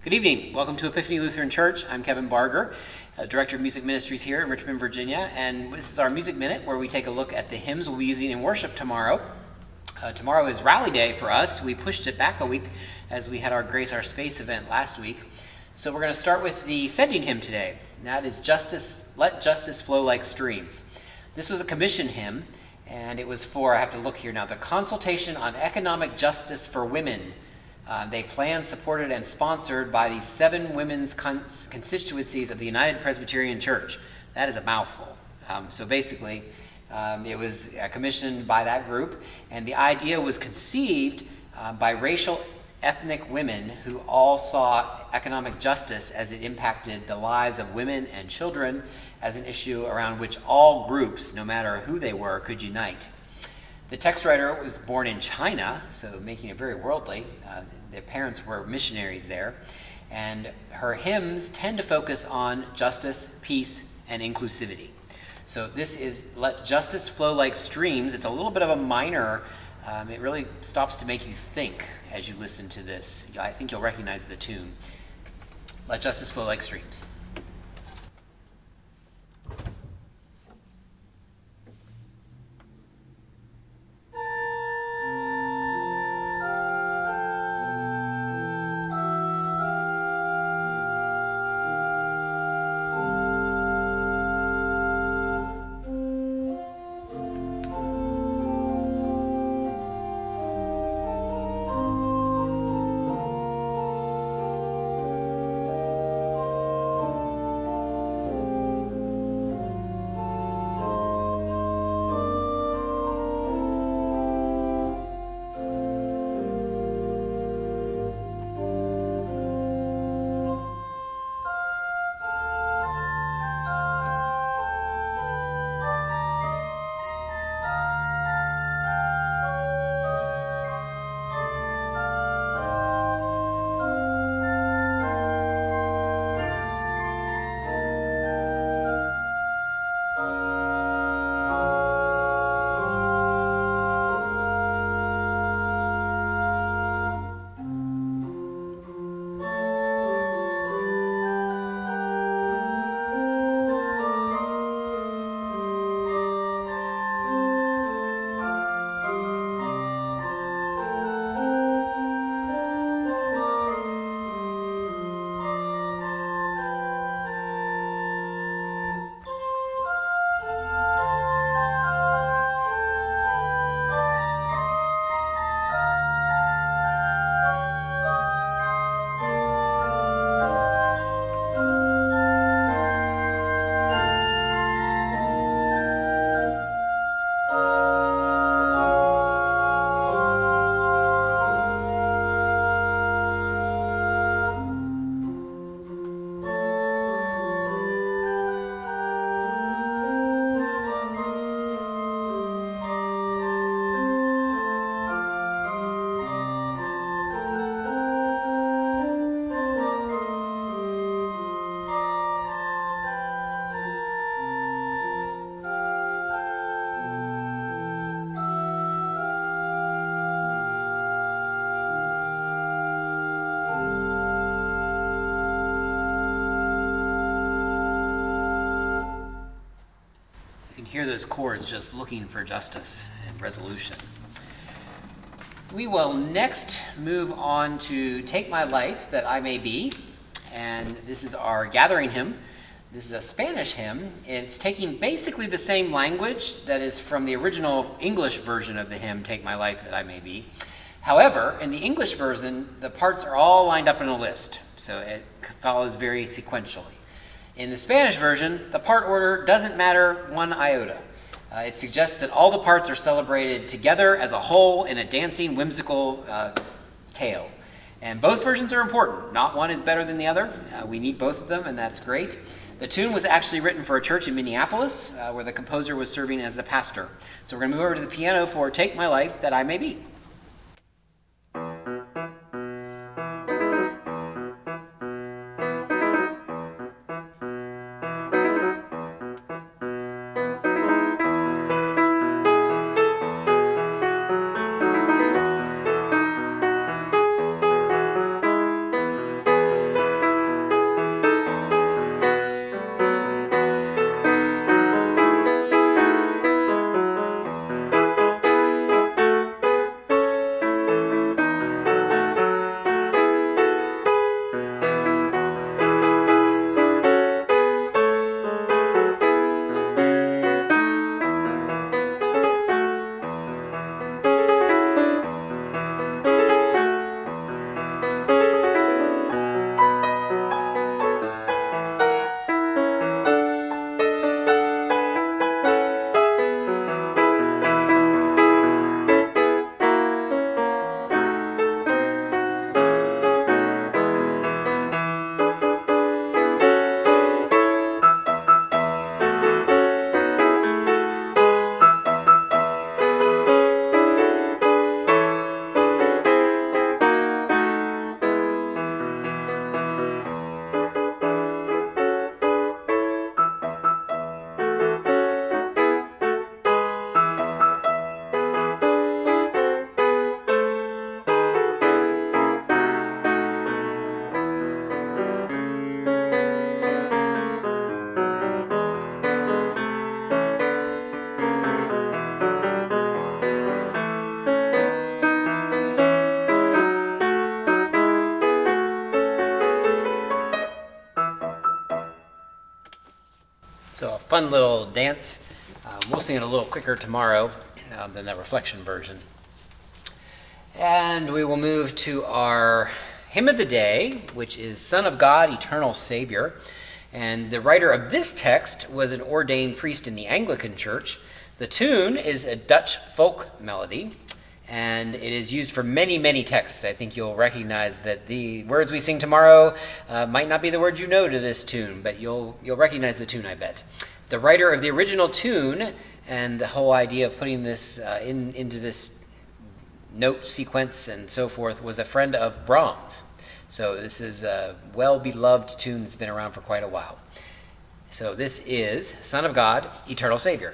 Good evening. Welcome to Epiphany Lutheran Church. I'm Kevin Barger, Director of Music Ministries here in Richmond, Virginia, and this is our Music Minute where we take a look at the hymns we'll be using in worship tomorrow. Tomorrow is Rally Day for us. We pushed it back a week as we had our Grace Our Space event last week. So we're going to start with the sending hymn today, and that is Let Justice Flow Like Streams. This was a commission hymn, and it was for, I have to look here now, the Consultation on Economic Justice for Women. They planned, supported, and sponsored by the 7 women's constituencies of the United Presbyterian Church. That is a mouthful. So basically, it was commissioned by that group, and the idea was conceived by racial ethnic women who all saw economic justice as it impacted the lives of women and children as an issue around which all groups, no matter who they were, could unite. The text writer was born in China, so making it very worldly. Their parents were missionaries there, and her hymns tend to focus on justice, peace, and inclusivity. So this is Let Justice Flow Like Streams. It's a little bit of a minor. It really stops to make you think as you listen to this. I think you'll recognize the tune. Let Justice Flow Like Streams. Hear those chords just looking for justice and resolution. We will next move on to Take My Life That I May Be, and this is our gathering hymn. This is a Spanish hymn. It's taking basically the same language that is from the original English version of the hymn, Take My Life That I May Be. However, in the English version, the parts are all lined up in a list, so it follows very sequentially. In the Spanish version, the part order doesn't matter one iota. It suggests that all the parts are celebrated together as a whole in a dancing, whimsical tale. And both versions are important. Not one is better than the other. We need both of them, and that's great. The tune was actually written for a church in Minneapolis, where the composer was serving as the pastor. So we're going to move over to the piano for Take My Life That I May Be. fun little dance. We'll sing it a little quicker tomorrow than the reflection version. And we will move to our hymn of the day, which is Son of God, Eternal Savior. And the writer of this text was an ordained priest in the Anglican Church. The tune is a Dutch folk melody, and it is used for many, many texts. I think you'll recognize that the words we sing tomorrow might not be the words you know to this tune, but you'll recognize the tune, I bet. The writer of the original tune and the whole idea of putting this into this note sequence and so forth was a friend of Brahms. So this is a well-beloved tune that's been around for quite a while. So this is Son of God, Eternal Savior.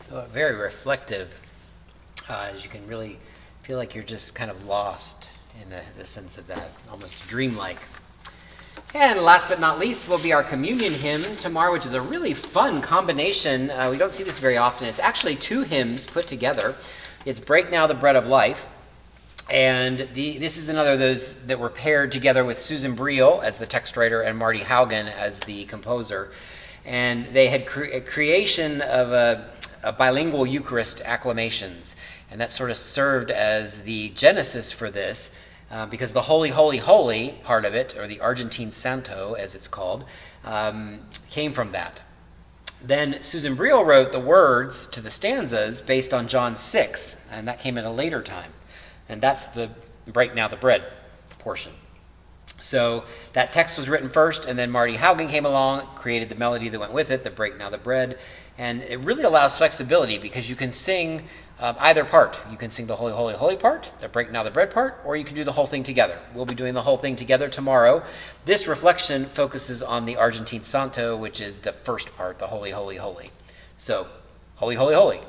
So very reflective, as you can really feel like you're just kind of lost in the sense of that, almost dreamlike. And last but not least will be our communion hymn tomorrow, which is a really fun combination. We don't see this very often. It's actually two hymns put together. It's Break Now the Bread of Life. And this is another of those that were paired together with Susan Briel as the text writer and Marty Haugen as the composer. And they had a creation of a bilingual Eucharist acclamations. And that sort of served as the genesis for this. because the holy, holy, holy part of it, or the Argentine Santo as it's called, came from that. Then Susan Briel wrote the words to the stanzas based on John 6, and that came at a later time. And that's the break now the bread portion. So that text was written first, and then Marty Haugen came along, created the melody that went with it, the break now the bread. And it really allows flexibility because you can sing either part. You can sing the holy, holy, holy part, the break now the bread part, or you can do the whole thing together. We'll be doing the whole thing together tomorrow. This reflection focuses on the Argentine Santo, which is the first part, the holy, holy, holy. So, holy, holy, holy.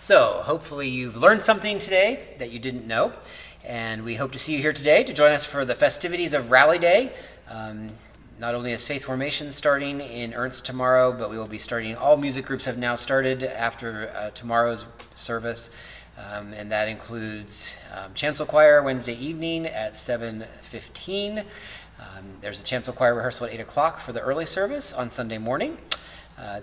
So, hopefully you've learned something today that you didn't know, and we hope to see you here today to join us for the festivities of Rally Day. Not only is Faith Formation starting in Ernst tomorrow, but we will be starting, all music groups have now started after tomorrow's service, and that includes Chancel Choir Wednesday evening at 7:15. There's a Chancel Choir rehearsal at 8 o'clock for the early service on Sunday morning.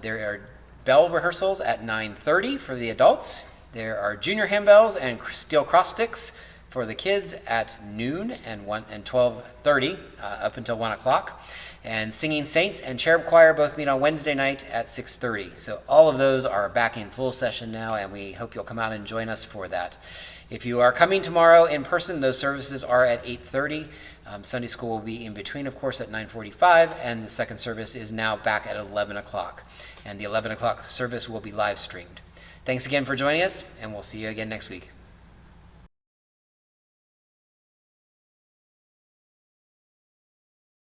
There are bell rehearsals at 9:30 for the adults. There are junior handbells and steel cross sticks for the kids at noon and 12:30 up until 1 o'clock. And Singing Saints and Cherub Choir both meet on Wednesday night at 6:30. So all of those are back in full session now, and we hope you'll come out and join us for that. If you are coming tomorrow in person, those services are at 8:30. Sunday school will be in between, of course, at 9:45, and the second service is now back at 11 o'clock. And the 11 o'clock service will be live streamed. Thanks again for joining us, and we'll see you again next week.